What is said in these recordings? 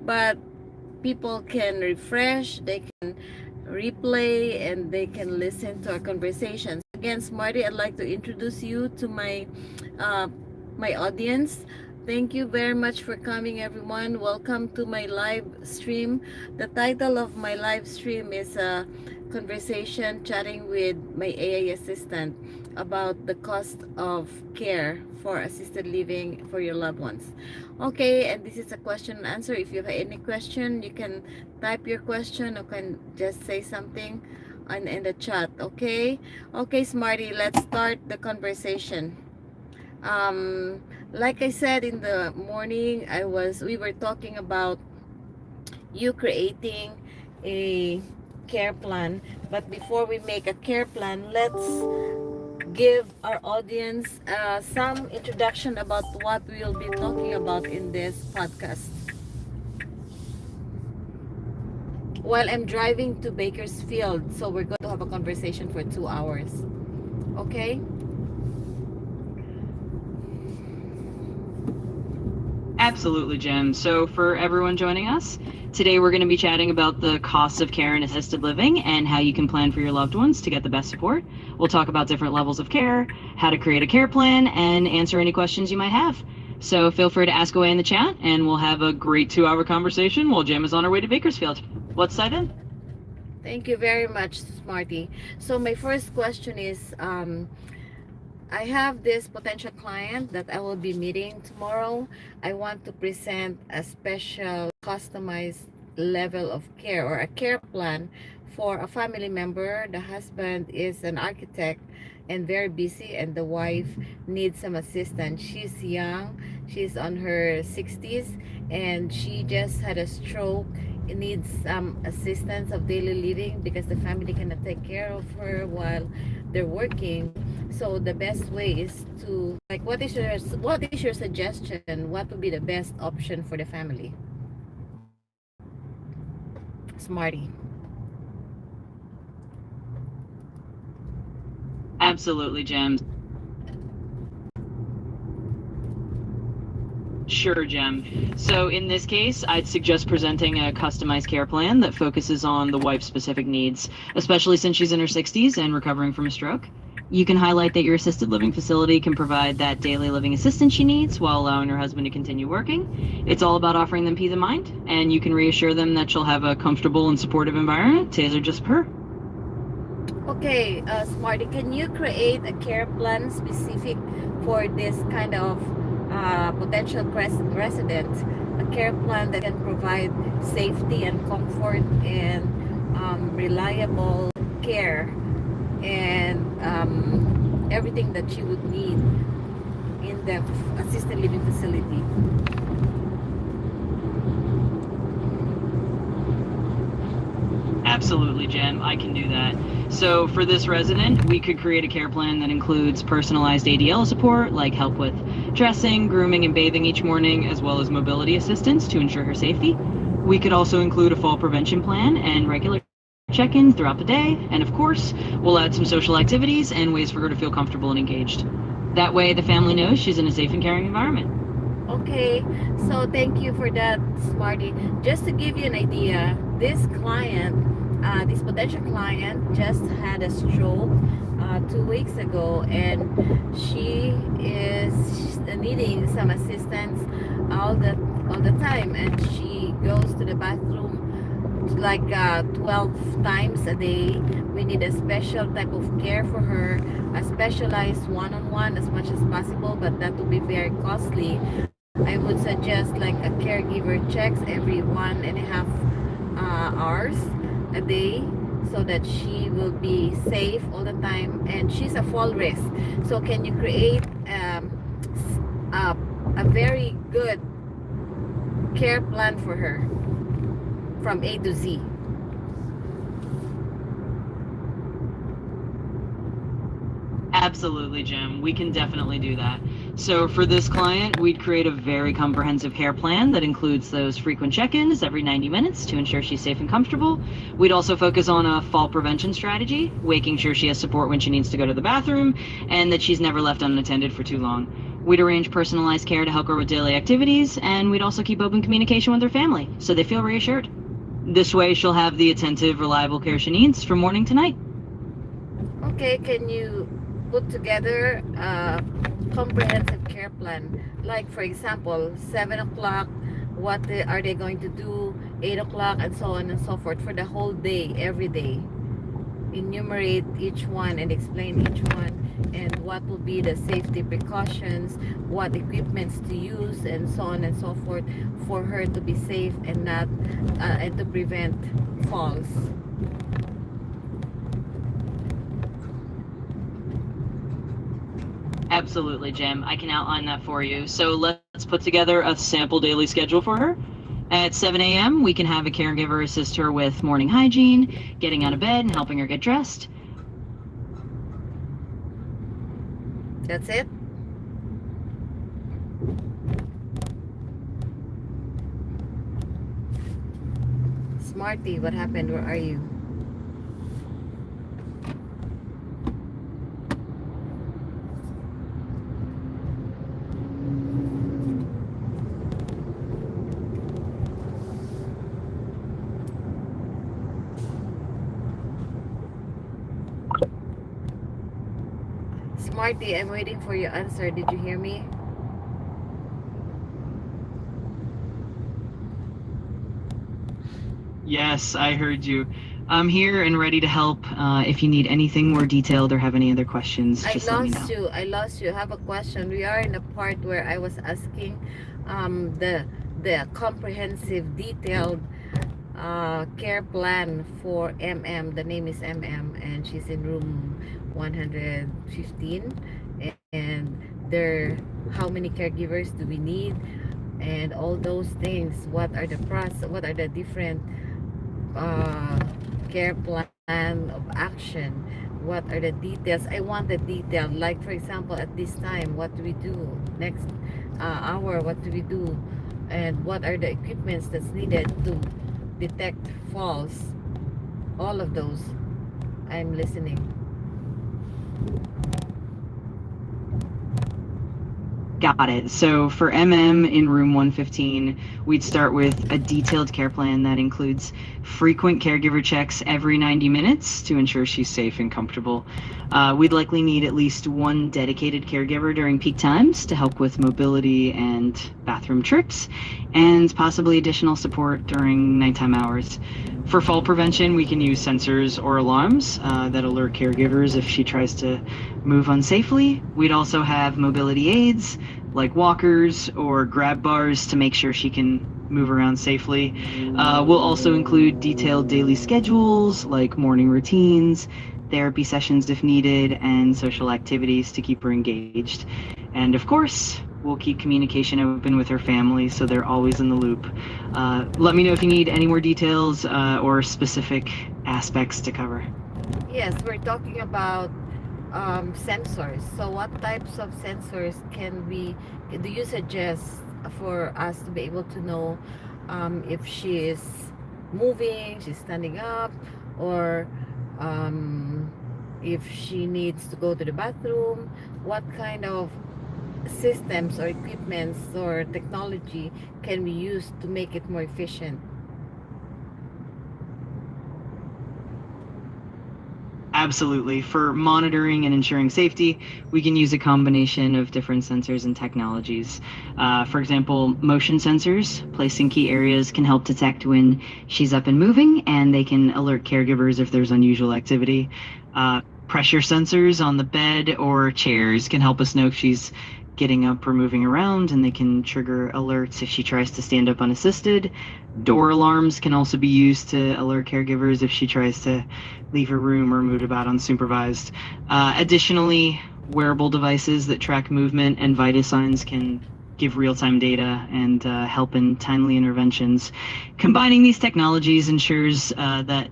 but people can refresh, they can replay, and they can listen to our conversations. Again, Smarty, I'd like to introduce you to uh, my audience. Thank you very much for coming, everyone. Welcome to my live stream. The title of my live stream is conversation chatting with my AI assistant about the cost of care for assisted living for your loved ones. Okay, and this is a question and answer. If you have any question, you can type your question or can just say something in the chat. Okay, okay, Smarty, let's start the conversation. um like I said in the morning, we were talking about you creating a care plan. But before we make a care plan, let's give our audience some introduction about what we'll be talking about in this podcast. While I'm driving to Bakersfield, so we're going to have a conversation for 2 hours. Okay. Absolutely, Jim. So, for everyone joining us, today we're going to be chatting about the costs of care in assisted living and how you can plan for your loved ones to get the best support. We'll talk about different levels of care, how to create a care plan, and answer any questions you might have. So, feel free to ask away in the chat, and we'll have a great 2 hour conversation while Jim is on her way to Bakersfield. Let's dive in. Thank you very much, Smarty. So my first question is, I have this potential client that I will be meeting tomorrow. I want to present a special customized level of care or a care plan for a family member. The husband is an architect and very busy, and the wife needs some assistance. She's young, she's on her 60s, and she just had a stroke. It needs some assistance of daily living because the family cannot take care of her while they're working. So the best way is to, like, what is your suggestion? What would be the best option for the family? Smarty. Absolutely, Jim. Sure, Jem. So in this case, I'd suggest presenting a customized care plan that focuses on the wife's specific needs, especially since she's in her 60s and recovering from a stroke. You can highlight that your assisted living facility can provide that daily living assistance she needs while allowing her husband to continue working. It's all about offering them peace of mind, and you can reassure them that she'll have a comfortable and supportive environment tailored just for her. Okay, Smarty, can you create a care plan specific for this kind of potential resident? A care plan that can provide safety and comfort and reliable care and everything that you would need in the assisted living facility. Absolutely, Jen. I can do that. So for this resident, we could create a care plan that includes personalized ADL support, like help with dressing, grooming, and bathing each morning, as well as mobility assistance to ensure her safety. We could also include a fall prevention plan and regular check-ins throughout the day. And of course, we'll add some social activities and ways for her to feel comfortable and engaged. That way, the family knows she's in a safe and caring environment. Okay, so thank you for that, Smarty. Just to give you an idea, this potential client just had a stroke 2 weeks ago, and she is needing some assistance all the time, and she goes to the bathroom like 12 times a day. We need a special type of care for her, a specialized one-on-one as much as possible, but that will be very costly. I would suggest like a caregiver checks every 1.5 hours a day, so that she will be safe all the time, and she's a fall risk. So can you create a very good care plan for her from A to Z? Absolutely, Jim. We can definitely do that. So for this client, we'd create a very comprehensive care plan that includes those frequent check-ins every 90 minutes to ensure she's safe and comfortable. We'd also focus on a fall prevention strategy, making sure she has support when she needs to go to the bathroom and that she's never left unattended for too long. We'd arrange personalized care to help her with daily activities, and we'd also keep open communication with her family so they feel reassured. This way, she'll have the attentive, reliable care she needs from morning to night. Okay, can you put together a comprehensive care plan? Like, for example, 7 o'clock, are they going to do? 8 o'clock, and so on and so forth for the whole day, every day. Enumerate each one and explain each one, and what will be the safety precautions, what equipments to use, and so on and so forth for her to be safe and not and to prevent falls. Absolutely, Jim. I can outline that for you. So let's put together a sample daily schedule for her. At 7 a.m., we can have a caregiver assist her with morning hygiene, getting out of bed, and helping her get dressed. That's it. Smarty, what happened? Where are you? Smarty, I'm waiting for your answer. Did you hear me? Yes, I heard you. I'm here and ready to help. If you need anything more detailed or have any other questions, I just let me know. lost you. I lost you. I have a question. We are in the part where I was asking the comprehensive, detailed care plan for MM. The name is MM, and she's in room 115. And there, how many caregivers do we need, and all those things. What are the what are the different care plan of action? What are the details? I want the detail. Like, for example, at this time, what do we do? Next hour, what do we do? And what are the equipments that's needed to detect falls? All of those. I'm listening. Got it. So for MM in room 115, we'd start with a detailed care plan that includes frequent caregiver checks every 90 minutes to ensure she's safe and comfortable. We'd likely need at least one dedicated caregiver during peak times to help with mobility and bathroom trips, and possibly additional support during nighttime hours. For fall prevention, we can use sensors or alarms that alert caregivers if she tries to move unsafely. We'd also have mobility aids like walkers or grab bars to make sure she can move around safely. We'll also include detailed daily schedules like morning routines, therapy sessions if needed, and social activities to keep her engaged. And of course, we'll keep communication open with her family so they're always in the loop. Let me know if you need any more details or specific aspects to cover. Yes, we're talking about sensors. So what types of sensors do you suggest for us to be able to know if she is moving, she's standing up, or if she needs to go to the bathroom? What kind of systems or equipments or technology can we use to make it more efficient? Absolutely. For monitoring and ensuring safety, we can use a combination of different sensors and technologies. For example, motion sensors placed in key areas can help detect when she's up and moving, and they can alert caregivers if there's unusual activity. Pressure sensors on the bed or chairs can help us know if she's getting up or moving around, and they can trigger alerts if she tries to stand up unassisted. Door alarms can also be used to alert caregivers if she tries to leave her room or move about unsupervised. Additionally, wearable devices that track movement and vital signs can give real-time data and help in timely interventions. Combining these technologies ensures that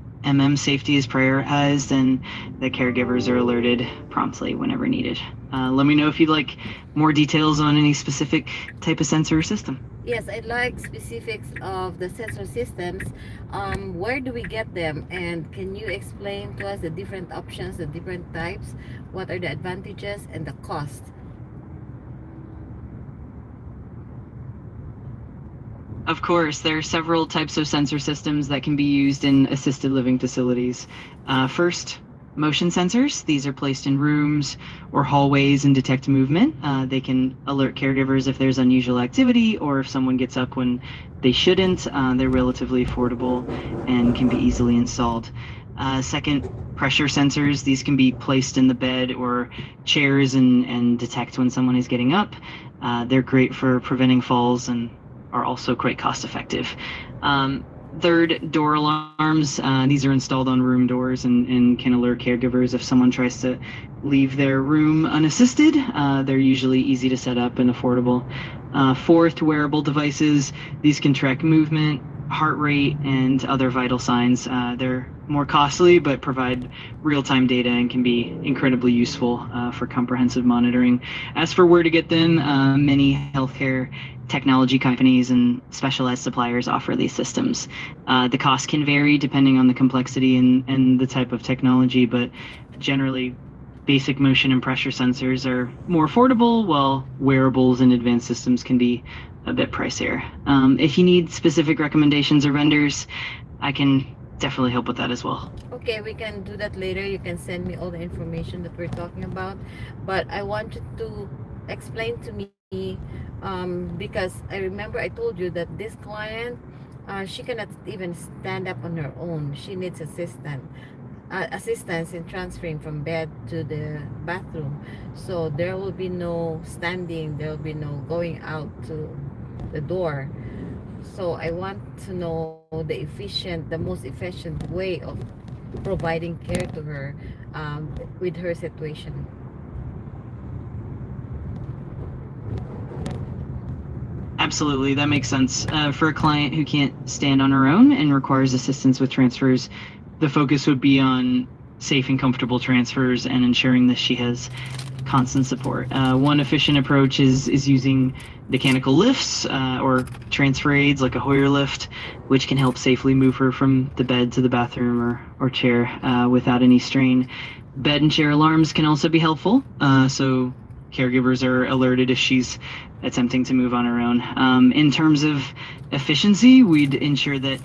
safety is prioritized and the caregivers are alerted promptly whenever needed. Let me know if you'd like more details on any specific type of sensor or system. Yes, I like specifics of the sensor systems. Where do we get them? And can you explain to us the different options, the different types? What are the advantages and the cost? Of course, there are several types of sensor systems that can be used in assisted living facilities. First, motion sensors. These are placed in rooms or hallways and detect movement. They can alert caregivers if there's unusual activity or if someone gets up when they shouldn't. They're relatively affordable and can be easily installed. Second, pressure sensors. These can be placed in the bed or chairs and detect when someone is getting up. They're great for preventing falls and are also quite cost effective. Third, door alarms. These are installed on room doors and can alert caregivers if someone tries to leave their room unassisted. They're usually easy to set up and affordable. Fourth, wearable devices. These can track movement, heart rate, and other vital signs. They're more costly but provide real-time data and can be incredibly useful for comprehensive monitoring. As for where to get them, many healthcare technology companies and specialized suppliers offer these systems. The cost can vary depending on the complexity and the type of technology, but generally basic motion and pressure sensors are more affordable, while wearables and advanced systems can be a bit pricier. If you need specific recommendations or vendors, I can definitely help with that as well. Okay, we can do that later. You can send me all the information that we're talking about. But I wanted to explain to me, because I remember I told you that this client, she cannot even stand up on her own. She needs assistance in transferring from bed to the bathroom. So there will be no standing, there will be no going out to the door. So I want to know the most efficient way of providing care to her, with her situation. Absolutely, that makes sense. For a client who can't stand on her own and requires assistance with transfers, the focus would be on safe and comfortable transfers and ensuring that she has constant support. One efficient approach is using mechanical lifts or transfer aids like a Hoyer lift, which can help safely move her from the bed to the bathroom or chair without any strain. Bed and chair alarms can also be helpful, so caregivers are alerted if she's attempting to move on her own. In terms of efficiency, we'd ensure that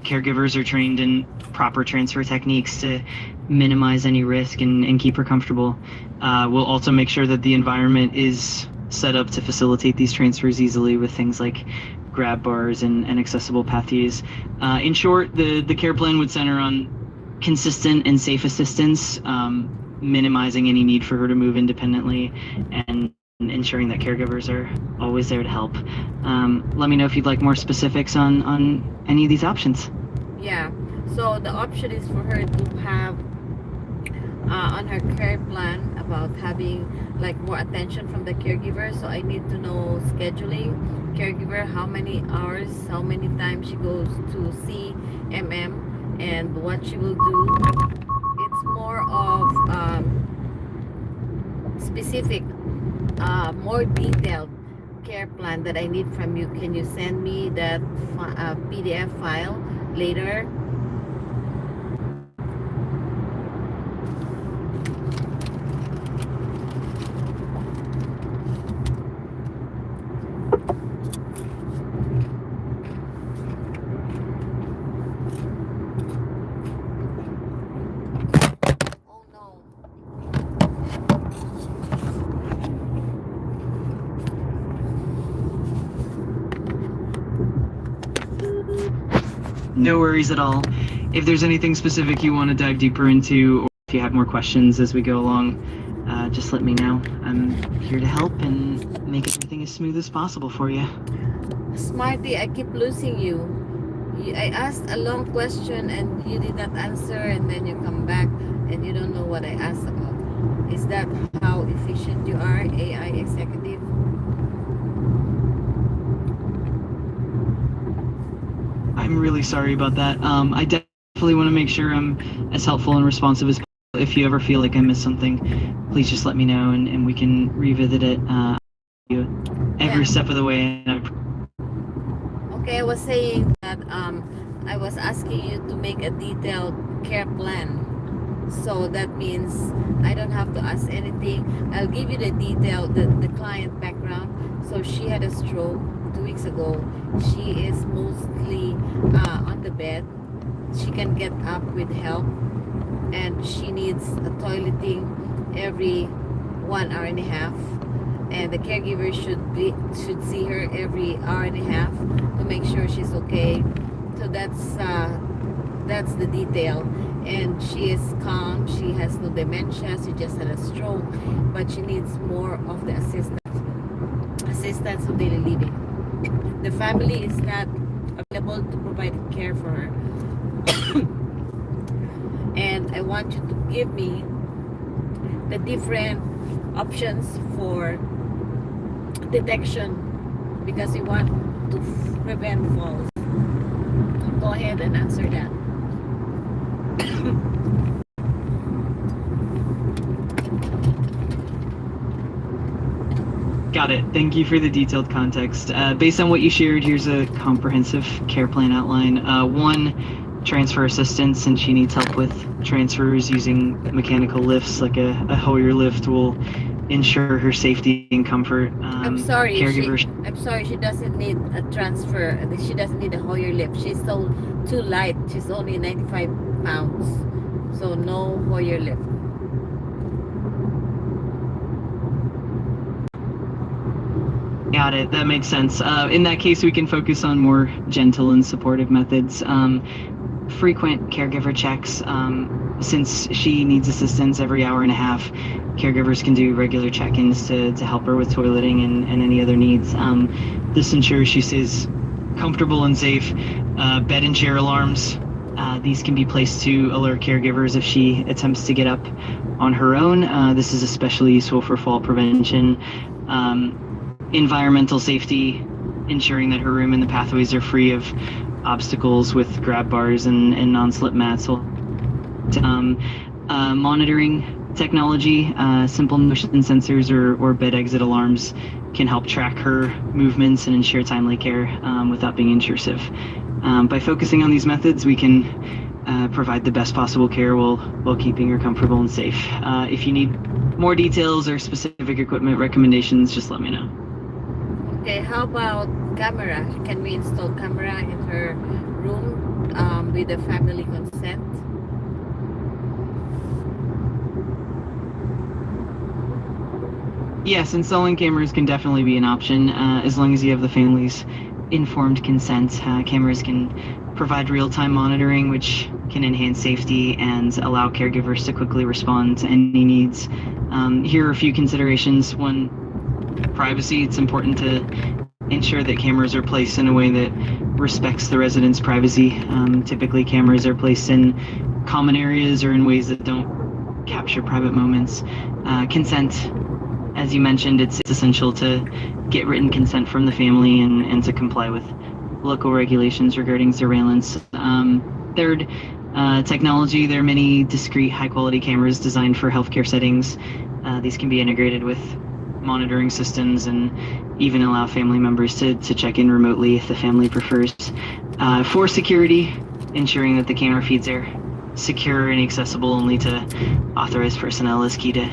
caregivers are trained in proper transfer techniques to minimize any risk and keep her comfortable. We'll also make sure that the environment is set up to facilitate these transfers easily with things like grab bars and accessible pathies. In short, the care plan would center on consistent and safe assistance, minimizing any need for her to move independently, and ensuring that caregivers are always there to help. Let me know if you'd like more specifics on any of these options. Yeah. So the option is for her to have, on her care plan, about having like more attention from the caregiver. So I need to know scheduling, caregiver, how many hours, how many times she goes to see and what she will do. It's more of, specific, more detailed care plan that I need from you. Can you send me that PDF file later? Oh no. No worries at all. If there's anything specific you want to dive deeper into, or if you have more questions as we go along, just let me know. I'm here to help and make everything as smooth as possible for you. Smarty, I keep losing you. I asked a long question and you did not answer, and then you come back and you don't know what I asked about. Is that how efficient you are, AI executive? I'm really sorry about that. I definitely definitely want to make sure I'm as helpful and responsive as possible. If you ever feel like I missed something, please just let me know, and we can revisit it every step of the way. Okay, I was saying that I was asking you to make a detailed care plan. So that means I don't have to ask anything. I'll give you the detail, the client background. So she had a stroke 2 weeks ago. She is mostly on the bed. She can get up with help, and she needs a toileting every 1 hour and a half. And the caregiver should see her every hour and a half to make sure she's okay. So that's the detail. And she is calm. She has no dementia. She just had a stroke, but she needs more of the assistance of daily living. The family is not available to provide care for her. And I want you to give me the different options for detection, because we want to prevent falls. Go ahead and answer that. Got it. Thank you for the detailed context. Based on what you shared, here's a comprehensive care plan outline. One, transfer assistance, since she needs help with transfers using mechanical lifts, like a Hoyer lift will ensure her safety and comfort. I'm sorry. Caregivers. I'm sorry. She doesn't need a transfer. She doesn't need a Hoyer lift. She's so too light. She's only 95 pounds. So no Hoyer lift. Got it. That makes sense. In that case, we can focus on more gentle and supportive methods. Frequent caregiver checks. Since she needs assistance every hour and a half, caregivers can do regular check-ins to help her with toileting and any other needs. This ensures she stays comfortable and safe. Bed and chair alarms. These can be placed to alert caregivers if she attempts to get up on her own. This is especially useful for fall prevention. Environmental safety, ensuring that her room and the pathways are free of obstacles with grab bars and non-slip mats. Monitoring technology, simple motion sensors or bed exit alarms can help track her movements and ensure timely care without being intrusive. By focusing on these methods, we can provide the best possible care while keeping her comfortable and safe. If you need more details or specific equipment recommendations, just let me know. Okay, how about camera? Can we install camera in her room with the family consent? Yes, installing cameras can definitely be an option as long as you have the family's informed consent. Cameras can provide real-time monitoring, which can enhance safety and allow caregivers to quickly respond to any needs. Here are a few considerations. One, privacy. It's important to ensure that cameras are placed in a way that respects the residents' privacy. Typically, cameras are placed in common areas or in ways that don't capture private moments. Consent. As you mentioned, it's essential to get written consent from the family and to comply with local regulations regarding surveillance. Third, technology. There are many discrete, high-quality cameras designed for healthcare settings. These can be integrated with monitoring systems and even allow family members to check in remotely if the family prefers. For security, ensuring that the camera feeds are secure and accessible only to authorized personnel is key to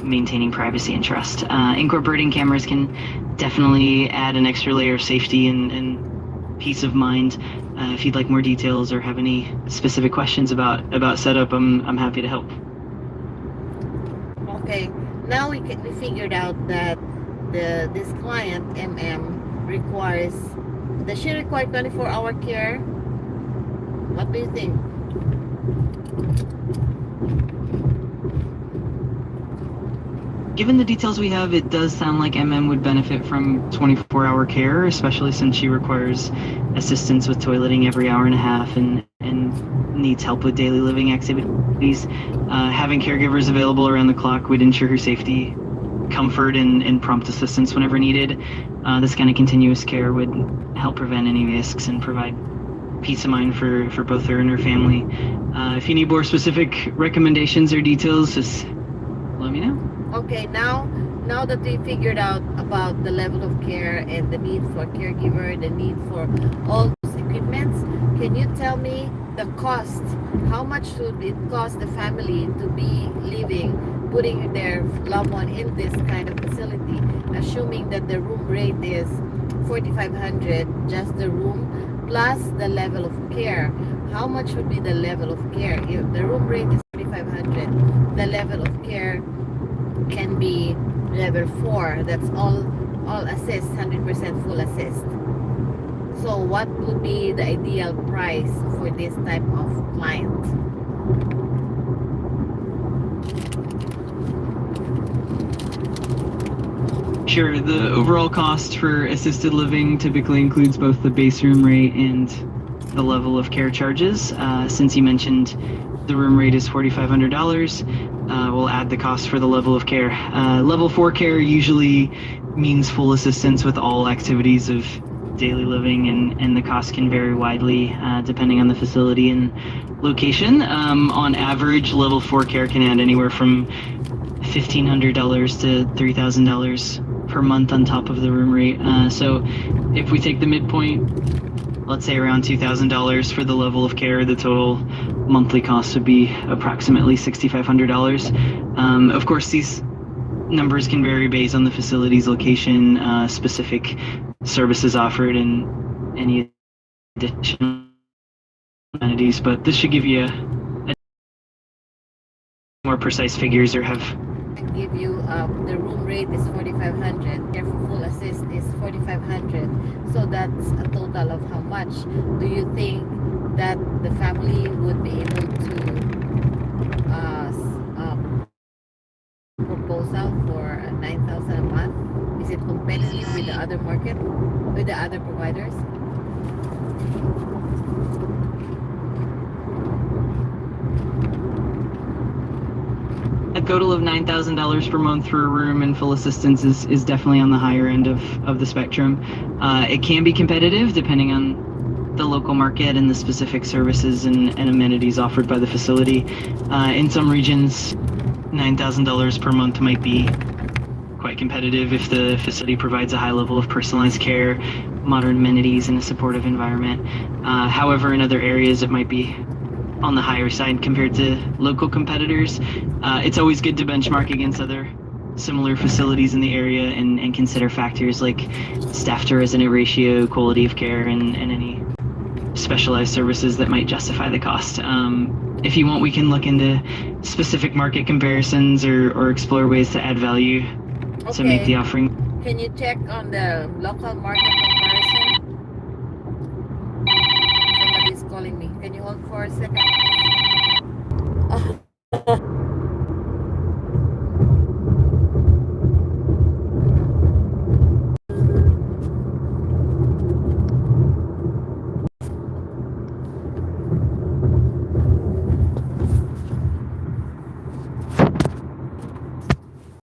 maintaining privacy and trust. Incorporating cameras can definitely add an extra layer of safety and peace of mind. If you'd like more details or have any specific questions about setup, I'm happy to help. Okay, now we figured out that this client requires. Does she require 24-hour care? What do you think? Given the details we have, it does sound like would benefit from 24-hour care, especially since she requires assistance with toileting every hour and a half and needs help with daily living activities. Having caregivers available around the clock would ensure her safety, comfort, and prompt assistance whenever needed. This kind of continuous care would help prevent any risks and provide peace of mind for both her and her family. If you need more specific recommendations or details, just let me know. Okay, now that we figured out about the level of care and the need for a caregiver, the need for all those equipments, can you tell me the cost? How much would it cost the family to be living, putting their loved one in this kind of facility, assuming that the room rate is 4,500, just the room plus the level of care? How much would be the level of care? If the room rate is 4,500, the level of care can be level 4. That's all assist, 100% full assist. So what would be the ideal price for this type of client? Sure, the overall cost for assisted living typically includes both the base room rate and the level of care charges. Since you mentioned the room rate is $4,500, we'll add the cost for the level of care. Level 4 care usually means full assistance with all activities of daily living, and the cost can vary widely depending on the facility and location. On average, level 4 care can add anywhere from $1,500 to $3,000 per month on top of the room rate. So if we take the midpoint, let's say around $2,000 for the level of care, the total monthly cost would be approximately $6,500. Of course, these numbers can vary based on the facility's location, specific services offered, and any additional amenities, but this should give you a more precise figures or have Give you the room rate is 4,500, care for full assist is 4,500, so that's a total of how much do you think that the family would be able to proposal for 9,000 a month? Is it competitive with the other market, with the other providers? a total of $9,000 per month for a room and full assistance is definitely on the higher end of the spectrum. It can be competitive depending on the local market and the specific services and amenities offered by the facility. In some regions, $9,000 per month might be quite competitive if the facility provides a high level of personalized care, modern amenities, and a supportive environment. However, in other areas, it might be on the higher side compared to local competitors. It's always good to benchmark against other similar facilities in the area and consider factors like staff to resident ratio, quality of care, and any specialized services that might justify the cost. If you want, we can look into specific market comparisons or explore ways to add value to make the offering. Can you check on the local market comparison? Somebody's calling me. Can you hold for a second?